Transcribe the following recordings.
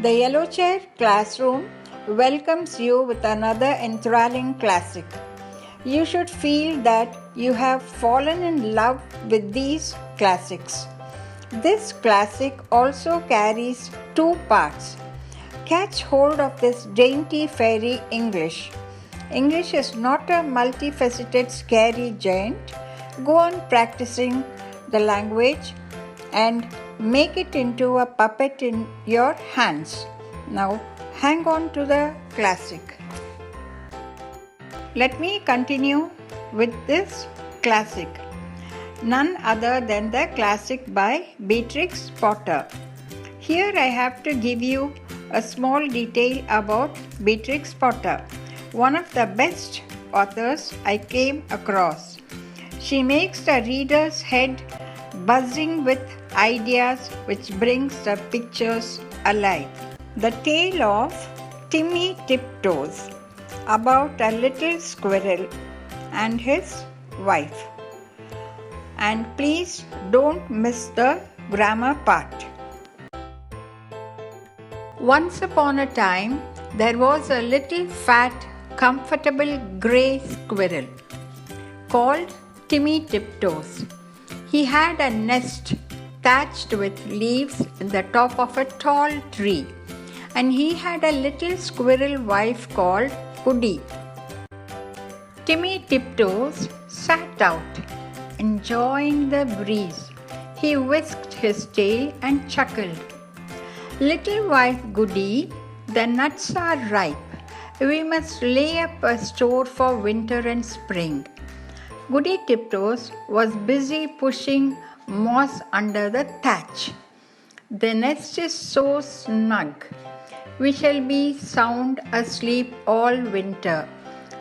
The Yellow Chair Classroom welcomes you with another enthralling classic. You should feel that you have fallen in love with these classics. This classic also carries two parts. Catch hold of this dainty fairy English. English is not a multifaceted scary giant. Go on practicing the language and make it into a puppet in your hands. Now hang on to the classic. Let me continue with this classic. None other than the classic by Beatrix Potter. Here I have to give you a small detail about Beatrix Potter, one of the best authors I came across. She makes the reader's head buzzing with ideas which brings the pictures alive. The tale of Timmy Tiptoes, about a little squirrel and his wife. And please don't miss the grammar part. Once upon a time, there was a little fat, comfortable grey squirrel called Timmy Tiptoes. He had a nest thatched with leaves in the top of a tall tree, and he had a little squirrel wife called Goody. Timmy Tiptoes sat out, enjoying the breeze. He whisked his tail and chuckled. Little wife Goody, the nuts are ripe. We must lay up a store for winter and spring. Goody Tiptoes was busy pushing moss under the thatch. The nest is so snug. We shall be sound asleep all winter.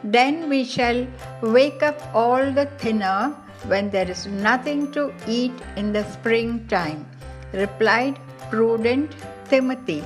Then we shall wake up all the thinner when there is nothing to eat in the springtime, replied prudent Timothy.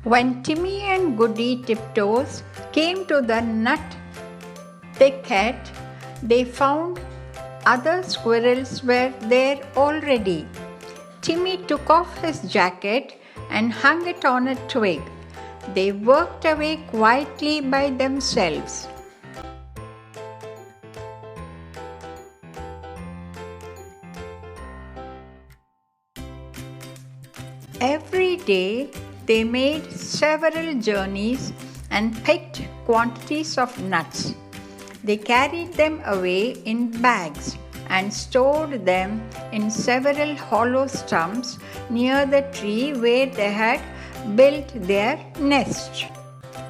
When Timmy and Goody Tiptoes came to the nut thicket, they found other squirrels were there already. Timmy took off his jacket and hung it on a twig. They worked away quietly by themselves. Every day they made several journeys and picked quantities of nuts. They carried them away in bags and stored them in several hollow stumps near the tree where they had built their nest.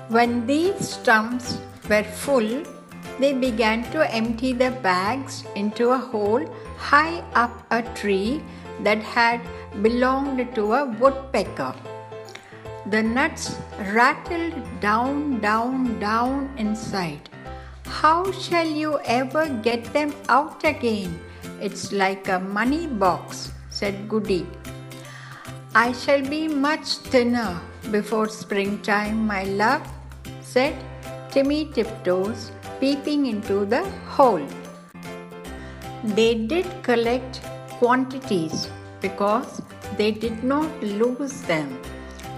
When these stumps were full, they began to empty the bags into a hole high up a tree that had belonged to a woodpecker. The nuts rattled down, down, down inside. How shall you ever get them out again? It's like a money box, said Goody. I shall be much thinner before springtime, my love, said Timmy Tiptoes, peeping into the hole. They did collect quantities because they did not lose them.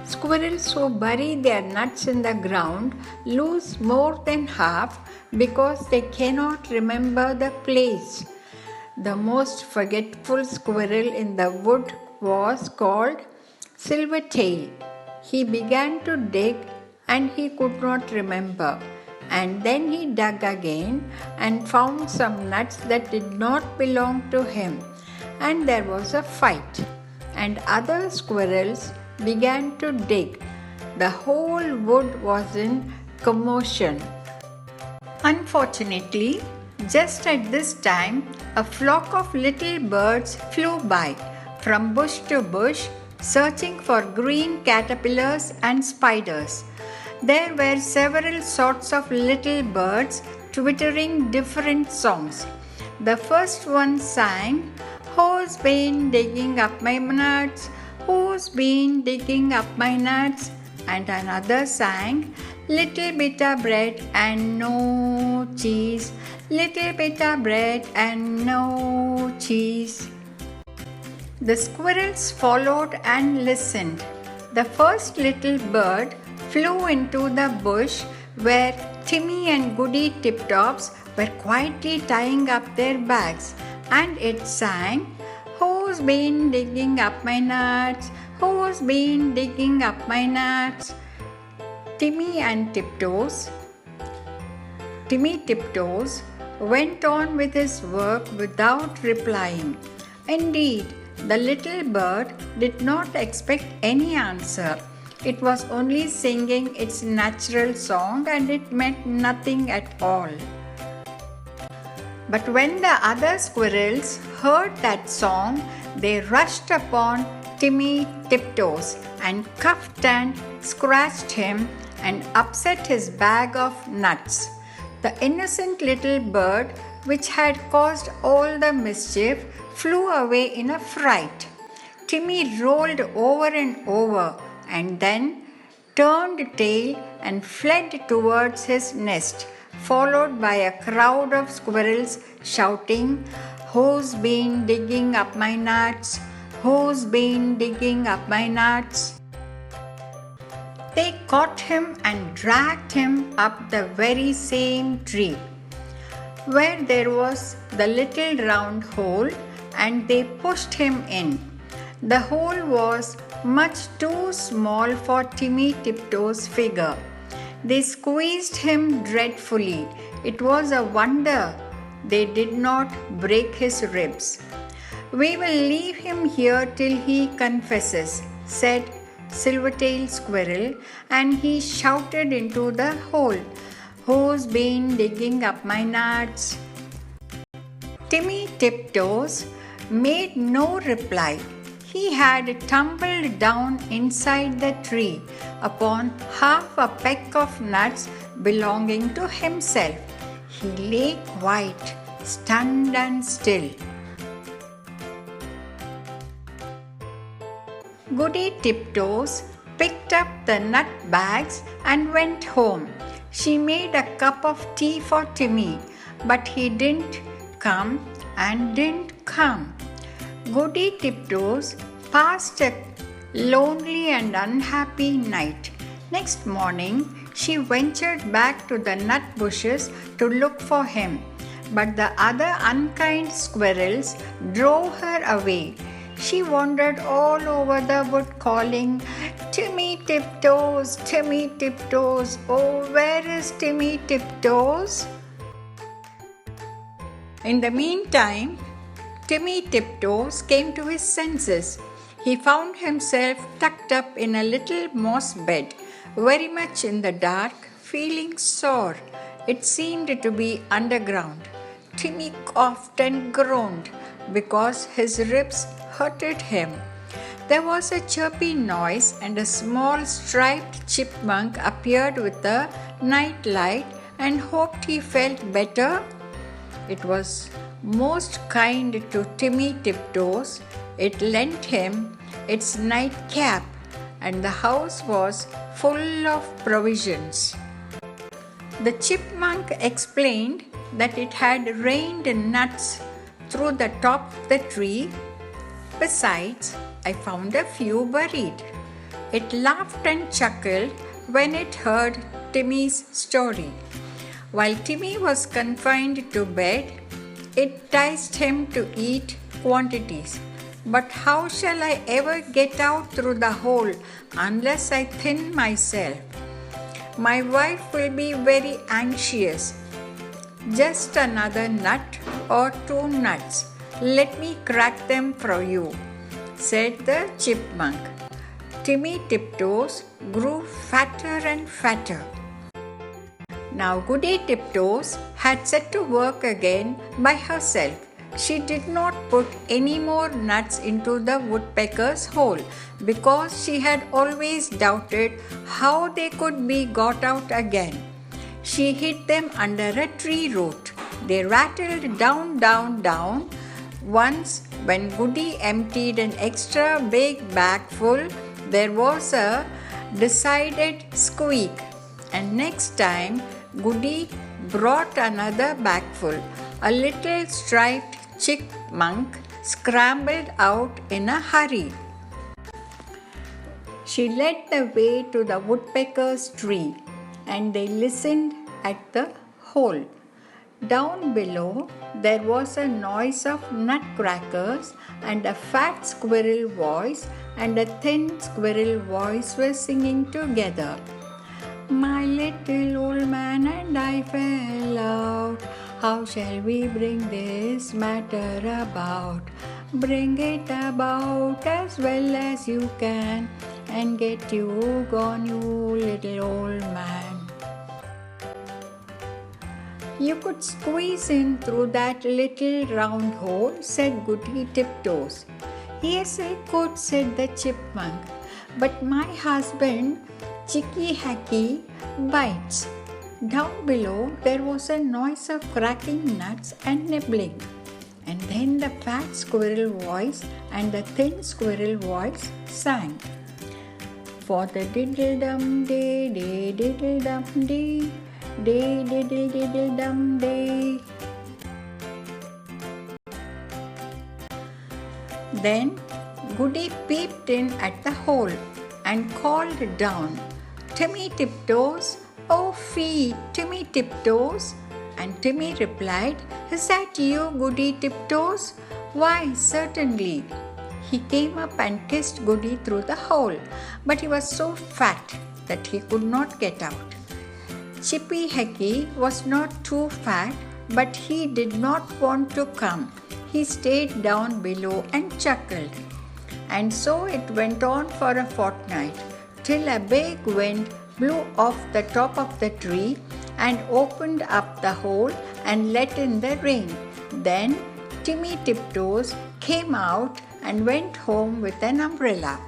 Squirrels who bury their nuts in the ground lose more than half because they cannot remember the place. The most forgetful squirrel in the wood was called Silvertail. He began to dig and he could not remember. And then he dug again and found some nuts that did not belong to him. And there was a fight. And other squirrels began to dig. The whole wood was in commotion. Unfortunately, just at this time, a flock of little birds flew by from bush to bush, searching for green caterpillars and spiders. There were several sorts of little birds twittering different songs. The first one sang, "Who's been digging up my nuts? Who's been digging up my nuts?" And another sang, "Little bit of bread and no cheese, little bit of bread and no cheese." The squirrels followed and listened. The first little bird flew into the bush where Timmy and Goody Tiptoes were quietly tying up their bags, and it sang, "Who's been digging up my nuts? Who's been digging up my nuts?" Timmy Tiptoes went on with his work without replying. Indeed, the little bird did not expect any answer. It was only singing its natural song and it meant nothing at all. But when the other squirrels heard that song, they rushed upon Timmy Tiptoes and cuffed and scratched him and upset his bag of nuts. The innocent little bird, which had caused all the mischief, flew away in a fright. Timmy rolled over and over and then turned tail and fled towards his nest, followed by a crowd of squirrels shouting, "Who's been digging up my nuts? Who's been digging up my nuts?" They caught him and dragged him up the very same tree where there was the little round hole, and they pushed him in. The hole was much too small for Timmy Tiptoes' figure. They squeezed him dreadfully. It was a wonder they did not break his ribs. "We will leave him here till he confesses," said Silvertail Squirrel, and he shouted into the hole, "Who's been digging up my nuts?" Timmy Tiptoes made no reply. He had tumbled down inside the tree upon half a peck of nuts belonging to himself. He lay quiet, stunned and still. Goody Tiptoes picked up the nut bags and went home. She made a cup of tea for Timmy, but he didn't come and didn't come. Goody Tiptoes passed a lonely and unhappy night. Next morning, she ventured back to the nut bushes to look for him, but the other unkind squirrels drove her away. She wandered all over the wood calling, "Timmy Tiptoes, Timmy Tiptoes, oh, where is Timmy Tiptoes?" In the meantime, Timmy Tiptoes came to his senses. He found himself tucked up in a little moss bed, very much in the dark, feeling sore. It seemed to be underground. Timmy coughed and groaned because his ribs hurted him. There was a chirpy noise, and a small striped chipmunk appeared with the night light and hoped he felt better. It was most kind to Timmy Tiptoes. It lent him its nightcap, and the house was full of provisions. The chipmunk explained that it had rained nuts through the top of the tree. "Besides, I found a few buried." It laughed and chuckled when it heard Timmy's story. While Timmy was confined to bed, it enticed him to eat quantities. "But how shall I ever get out through the hole unless I thin myself? My wife will be very anxious. Just another nut or 2 nuts. Let me crack them for you," said the chipmunk. Timmy Tiptoes grew fatter and fatter. Now Goody Tiptoes had set to work again by herself. She did not put any more nuts into the woodpecker's hole because she had always doubted how they could be got out again. She hid them under a tree root. They rattled down, down, down. Once, when Goody emptied an extra big bag full, there was a decided squeak, and next time Goody brought another bag full. A little striped chipmunk scrambled out in a hurry. She led the way to the woodpecker's tree, and they listened at the hole. Down below, there was a noise of nutcrackers, and a fat squirrel voice and a thin squirrel voice were singing together. My little old man and I fell out. How shall we bring this matter about? Bring it about as well as you can, and get you gone, you little old man. You could squeeze in through that little round hole, said Goody Tiptoes. Yes, I could, said the chipmunk, but my husband, Chicky Hacky, bites. Down below there was a noise of cracking nuts and nibbling. And then the fat squirrel voice and the thin squirrel voice sang. For the diddle-dum-day, day diddle-dum-day, day diddle-diddle-dum-day. Then Goody peeped in at the hole and called down, Timmy Tiptoes, oh fee, Timmy Tiptoes. And Timmy replied, Is that you, Goody Tiptoes? Why, certainly. He came up and kissed Goody through the hole, but he was so fat that he could not get out. Chippy Hacky was not too fat, but he did not want to come. He stayed down below and chuckled. And so it went on for a fortnight, till a big wind blew off the top of the tree and opened up the hole and let in the rain. Then Timmy Tiptoes came out and went home with an umbrella.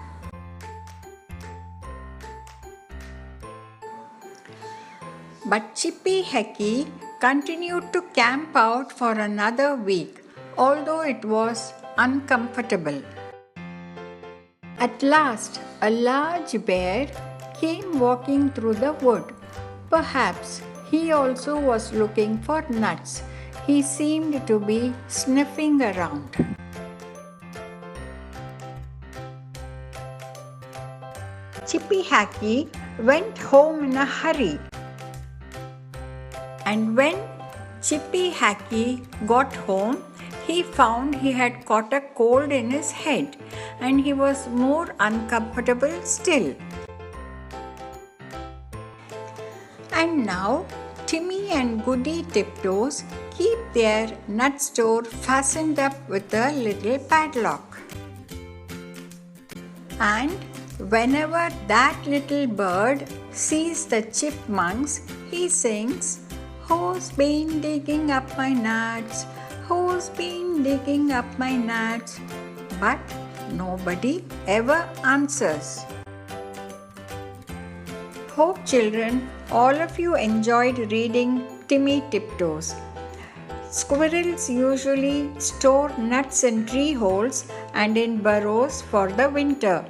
But Chippy Hacky continued to camp out for another week, although it was uncomfortable. At last, a large bear came walking through the wood. Perhaps he also was looking for nuts. He seemed to be sniffing around. Chippy Hacky went home in a hurry. And when Chippy Hacky got home, he found he had caught a cold in his head, and he was more uncomfortable still. And now Timmy and Goody Tiptoes keep their nut store fastened up with a little padlock. And whenever that little bird sees the chipmunks, he sings, Who's been digging up my nuts? Who's been digging up my nuts? But nobody ever answers. Hope children, all of you enjoyed reading Timmy Tiptoes. Squirrels usually store nuts in tree holes and in burrows for the winter.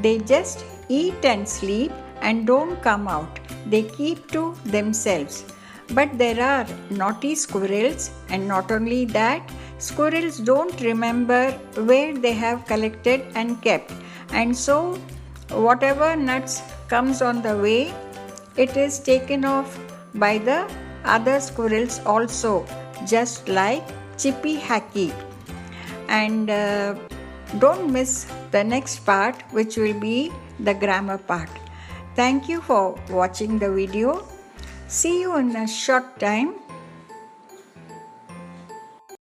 They just eat and sleep and don't come out. They keep to themselves. But there are naughty squirrels, and not only that, squirrels don't remember where they have collected and kept. And so, whatever nuts comes on the way, it is taken off by the other squirrels also, just like Chippy Hacky. And don't miss the next part, which will be the grammar part. Thank you for watching the video. See you in a short time.